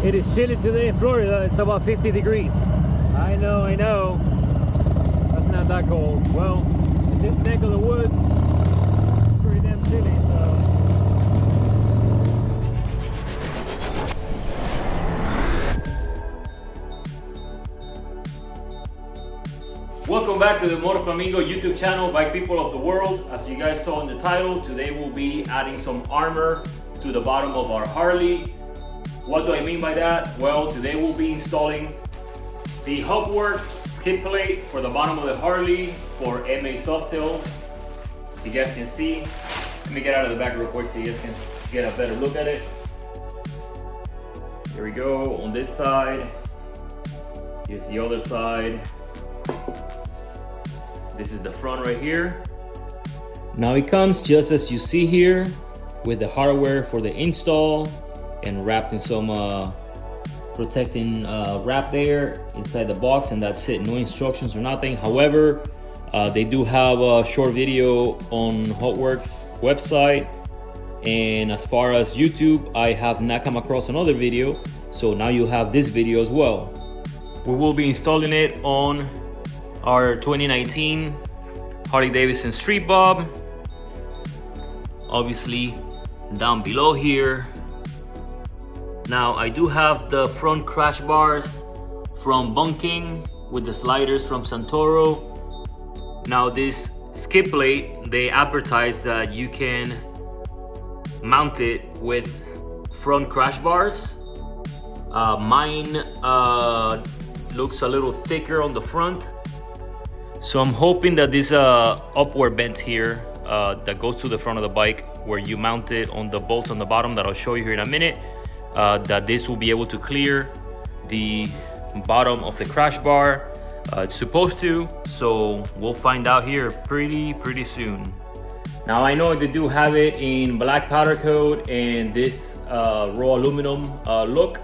It is chilly today in Florida. It's about 50 degrees. I know. That's not that cold. Well, in this neck of the woods, it's pretty damn chilly, so. Welcome back to the MotoFlamingo YouTube channel by people of the world. As you guys saw in the title, today we'll be adding some armor to the bottom of our Harley. What do I mean by that? Well, today we'll be installing the HOGWORKZ Skid Plate for the bottom of the Harley for MA Softails. So you guys can see. Let me get out of the back real quick so you guys can get a better look at it. Here we go on this side. Here's the other side. This is the front right here. Now it comes just as you see here with the hardware for the install and wrapped in some protecting wrap there inside the box, and that's it. No instructions or nothing. However, they do have a short video on HOGWORKZ website, and as far as YouTube, I have not come across another video, so now you have this video as well. We will be installing it on our 2019 Harley Davidson Streetbob. Obviously down below here. Now I do have the front crash bars from Bunking with the sliders from Santoro. Now this skid plate, they advertise that you can mount it with front crash bars. Mine looks a little thicker on the front. So I'm hoping that this upward bent here that goes to the front of the bike, where you mount it on the bolts on the bottom that I'll show you here in a minute, that this will be able to clear the bottom of the crash bar. It's supposed to, so we'll find out here pretty soon. Now I know they do have it in black powder coat and this raw aluminum look.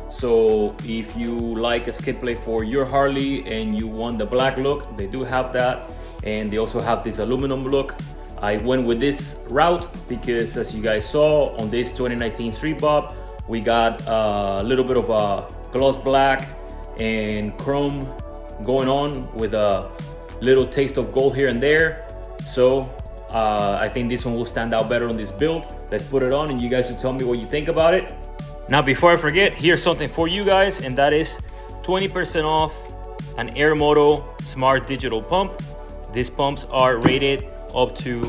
So if you like a skid plate for your Harley and you want the black look, they do have that, and they also have this aluminum look. I went with this route because, as you guys saw on this 2019 Streetbob, we got a little bit of a gloss black and chrome going on with a little taste of gold here and there. So I think this one will stand out better on this build. Let's put it on and you guys will tell me what you think about it. Now, before I forget, here's something for you guys, and that is 20% off an Airmoto Smart Digital Pump. These pumps are rated up to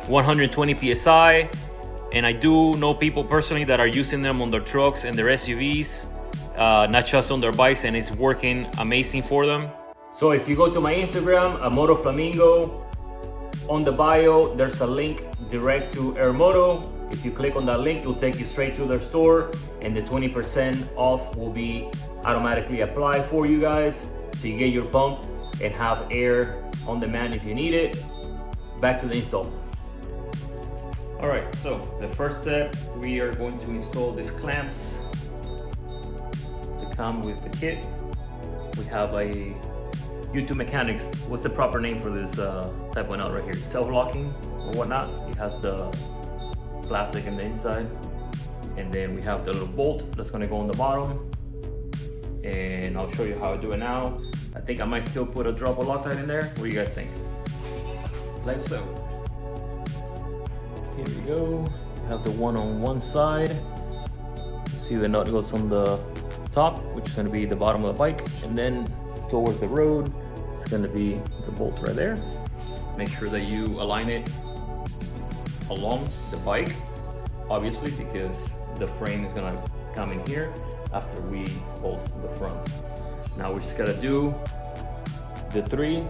120 PSI, and I do know people personally that are using them on their trucks and their SUVs, not just on their bikes, and it's working amazing for them. So if you go to my Instagram, MotoFlamingo, on the bio, there's a link direct to Airmoto. If you click on that link, it'll take you straight to their store, and the 20% off will be automatically applied for you guys. So you get your pump and have air on demand if you need it. Back to the install. All right, so the first step, we are going to install these clamps that come with the kit. We have a YouTube Mechanics. What's the proper name for this type one out right here? Self-locking or whatnot. It has the plastic in the inside, and then we have the little bolt that's going to go on the bottom, and I'll show you how I do it now. I think I might still put a drop of Loctite in there. What do you guys think? Like so. Here we go. We have the one on one side. See the nut goes on the top, which is going to be the bottom of the bike, and then towards the road it's going to be the bolt right there. Make sure that you align it along the bike, obviously, because the frame is going to come in here after we bolt the front. Now we're just gonna do the 3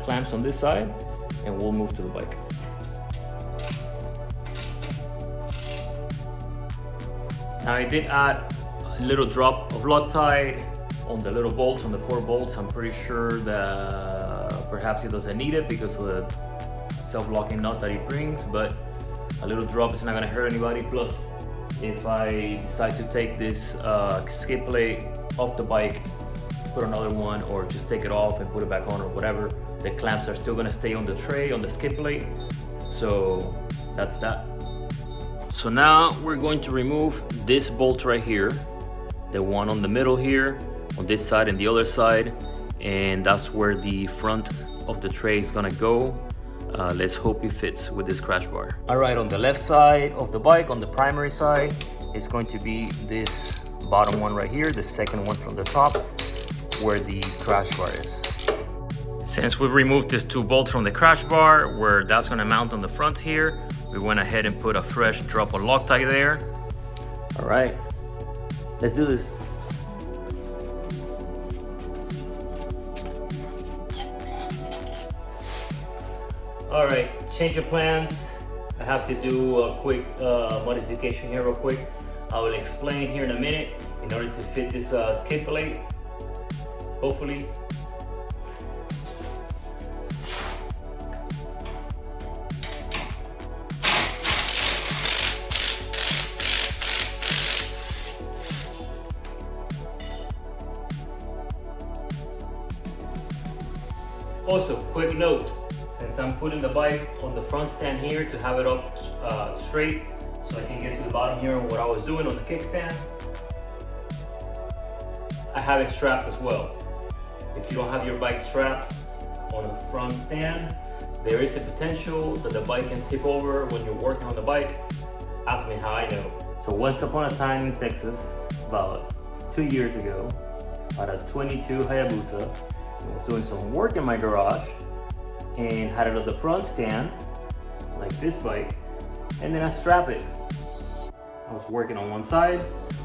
clamps on this side, and we'll move to the bike. Now I did add a little drop of Loctite on the little bolts, on the 4 bolts. I'm pretty sure that perhaps it doesn't need it because of the self-locking nut that it brings, but a little drop is not gonna hurt anybody. Plus, if I decide to take this skid plate off the bike, put another one, or just take it off and put it back on or whatever, the clamps are still gonna stay on the tray, on the skid plate. So that's that. So now we're going to remove this bolt right here, the one on the middle here, on this side and the other side, and that's where the front of the tray is gonna go. Let's hope it fits with this crash bar. All right, on the left side of the bike, on the primary side, it's going to be this bottom one right here, the second one from the top, where the crash bar is. Since we've removed these two bolts from the crash bar, where that's gonna mount on the front here, we went ahead and put a fresh drop-on Loctite there. All right, let's do this. All right, change of plans. I have to do a quick modification here real quick. I will explain here in a minute in order to fit this skid plate, hopefully. Also, quick note, since I'm putting the bike on the front stand here to have it up straight so I can get to the bottom here on what I was doing on the kickstand, I have it strapped as well. If you don't have your bike strapped on a front stand, there is a potential that the bike can tip over when you're working on the bike. Ask me how I know. So once upon a time in Texas, about 2 years ago, I had a 22 Hayabusa. I was doing some work in my garage and had it on the front stand, like this bike, and then I strap it. I was working on one side,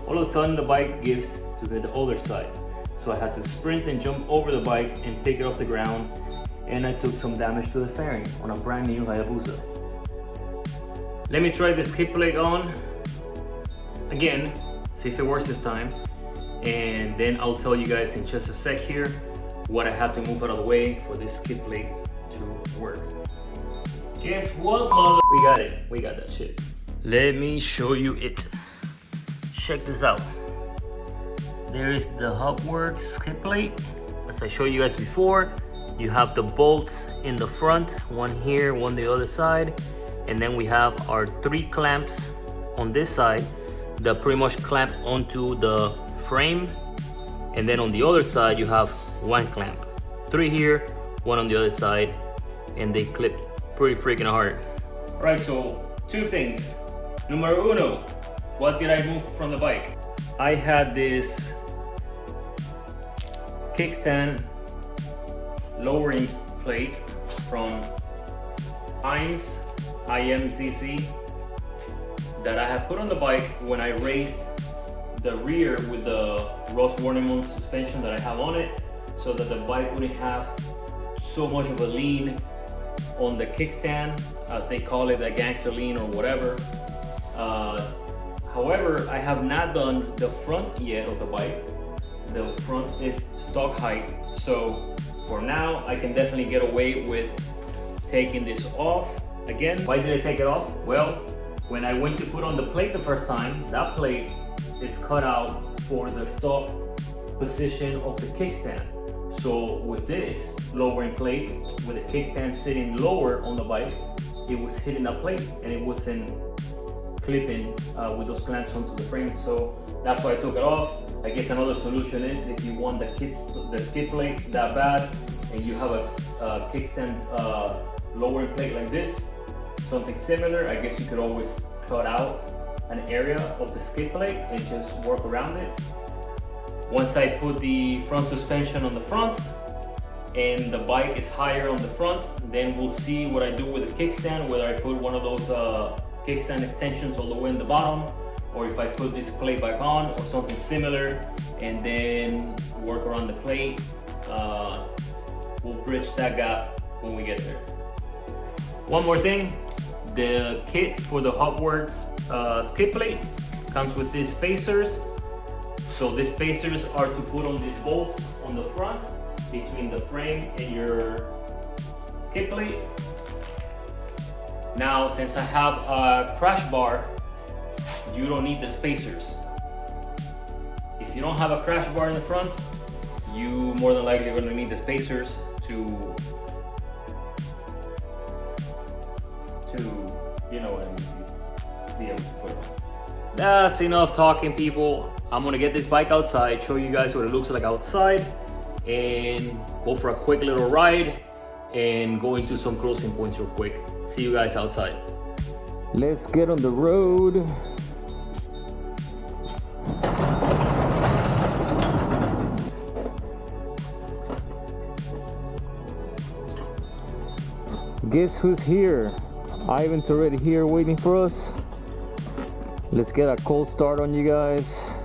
all of a sudden the bike gives to the other side. So I had to sprint and jump over the bike and pick it off the ground, and I took some damage to the fairing on a brand new Hayabusa. Let me try the skid plate on again, see if it works this time, and then I'll tell you guys in just a sec here what I have to move out of the way for this skid plate to work. Guess what, mother? We got it. We got that shit. Let me show you it. Check this out. There is the HOGWORKZ skid plate. As I showed you guys before, you have the bolts in the front, one here, one the other side, and then we have our 3 clamps on this side that pretty much clamp onto the frame, and then on the other side you have 1 clamp, 3 here, 1 on the other side, and they clip pretty freaking hard. All right, so 2 things. Numero uno, what did I move from the bike? I had this kickstand lowering plate from IMCC that I had put on the bike when I raised the rear with the Ross Warnemund suspension that I have on it, so that the bike wouldn't have so much of a lean on the kickstand, as they call it, a gangster lean or whatever. However, I have not done the front yet of the bike. The front is stock height, so for now I can definitely get away with taking this off. Again, why did I take it off? Well, when I went to put on the plate the first time, that plate is cut out for the stock position of the kickstand. So with this lowering plate, with the kickstand sitting lower on the bike, it was hitting that plate and it wasn't clipping with those clamps onto the frame. So that's why I took it off. I guess another solution is, if you want the skid plate that bad and you have a kickstand lowering plate like this, something similar, I guess you could always cut out an area of the skid plate and just work around it. Once I put the front suspension on the front and the bike is higher on the front, then we'll see what I do with the kickstand, whether I put one of those kickstand extensions all the way in the bottom, or if I put this plate back on or something similar, and then work around the plate. We'll bridge that gap when we get there. One more thing, the kit for the HOGWORKZ skid plate comes with these spacers. So these spacers are to put on these bolts on the front between the frame and your skid plate. Now, since I have a crash bar, you don't need the spacers. If you don't have a crash bar in the front, you more than likely are going to need the spacers to you know what I mean. be able to put it on. That's enough talking, people. I'm gonna get this bike outside, show you guys what it looks like outside, and go for a quick little ride and go into some closing points real quick. See you guys outside. Let's get on the road. Guess who's here? Ivan's already here waiting for us. Let's get a cold start on you guys.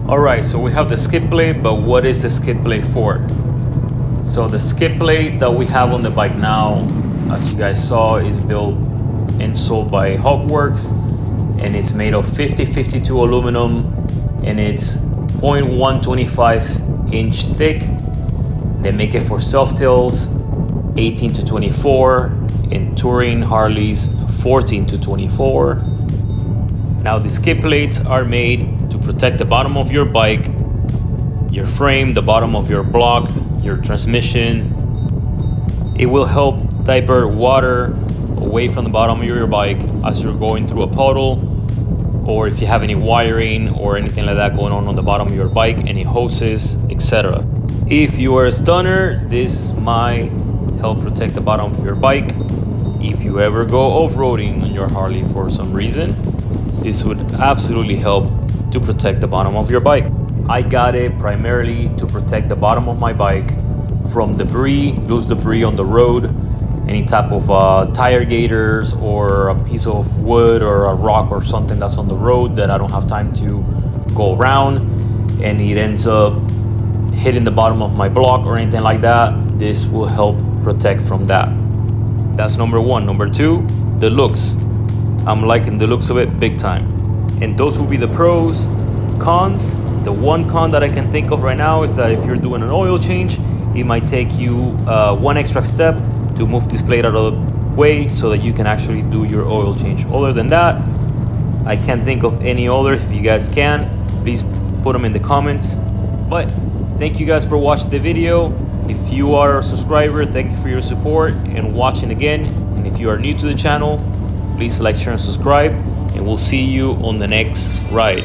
Alright, so we have the skid plate, but what is the skid plate for? So the skid plate that we have on the bike now, as you guys saw, is built and sold by HOGWORKZ, and it's made of 50-52 aluminum, and it's 0.125 inch thick. They make it for self-tails 18 to 24 and touring Harleys 14 to 24. Now the skid plates are made to protect the bottom of your bike, your frame, the bottom of your block, your transmission. It will help divert water away from the bottom of your bike as you're going through a puddle, or if you have any wiring or anything like that going on the bottom of your bike, any hoses, etc. If you are a stunner, this might help protect the bottom of your bike. If you ever go off-roading on your Harley for some reason, this would absolutely help to protect the bottom of your bike. I got it primarily to protect the bottom of my bike from debris, loose debris on the road, any type of tire gators or a piece of wood or a rock or something that's on the road that I don't have time to go around, and it ends up hitting the bottom of my block or anything like that. This will help protect from that. That's number one. Number two, the looks. I'm liking the looks of it big time. And those will be the pros. Cons, the one con that I can think of right now is that if you're doing an oil change, it might take you one extra step to move this plate out of the way so that you can actually do your oil change. Other than that, I can't think of any others. If you guys can, please put them in the comments. But thank you guys for watching the video. If you are a subscriber, thank you for your support and watching again. And if you are new to the channel, please like, share, and subscribe, and we'll see you on the next ride.